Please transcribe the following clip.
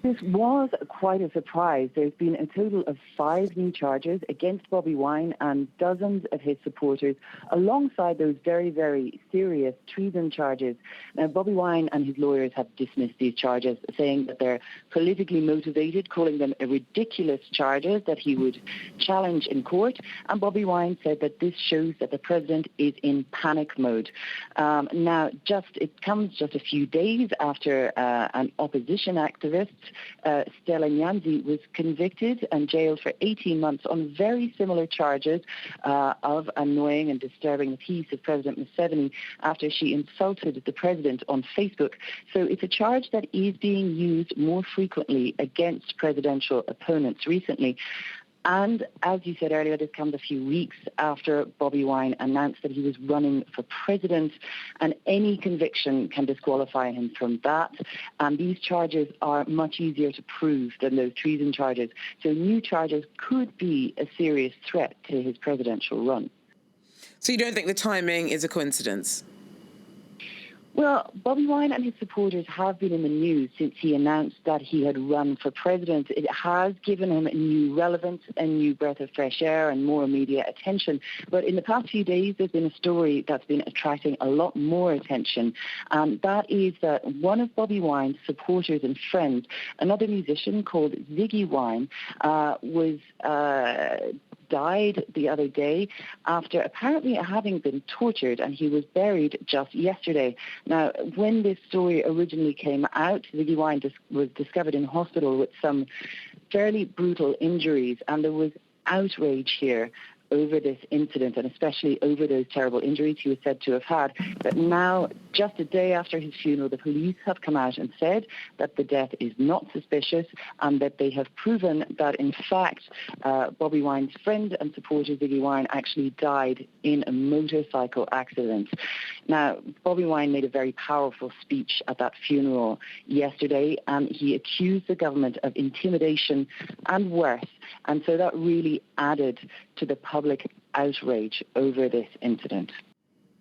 This was quite a surprise. There's been a total of 5 new charges against Bobi Wine and dozens of his supporters, alongside those very, very serious treason charges. Now, Bobi Wine and his lawyers have dismissed these charges, saying that they're politically motivated, calling them ridiculous charges that he would challenge in court. And Bobi Wine said that this shows that the president is in panic mode. Now, it comes just a few days after an opposition activist, Stella Nyanzi, was convicted and jailed for 18 months on very similar charges of annoying and disturbing the peace of President Museveni after she insulted the president on Facebook. So it's a charge that is being used more frequently against presidential opponents recently. And as you said earlier, this comes a few weeks after Bobi Wine announced that he was running for president, and any conviction can disqualify him from that. And these charges are much easier to prove than those treason charges. So new charges could be a serious threat to his presidential run. So you don't think the timing is a coincidence? Well, Bobi Wine and his supporters have been in the news since he announced that he had run for president. It has given him a new relevance, a new breath of fresh air and more media attention. But in the past few days, there's been a story that's been attracting a lot more attention. That is that one of Bobi Wine's supporters and friends, another musician called Ziggy Wine, died the other day after apparently having been tortured, and he was buried just yesterday. Now, when this story originally came out, Ziggy Wine was discovered in hospital with some fairly brutal injuries, and there was outrage here over this incident, and especially over those terrible injuries he was said to have had. But now, just a day after his funeral, the police have come out and said that the death is not suspicious and that they have proven that, in fact, Bobi Wine's friend and supporter Ziggy Wine actually died in a motorcycle accident. Now, Bobi Wine made a very powerful speech at that funeral yesterday, and he accused the government of intimidation and worse. And so that really added to the public outrage over this incident.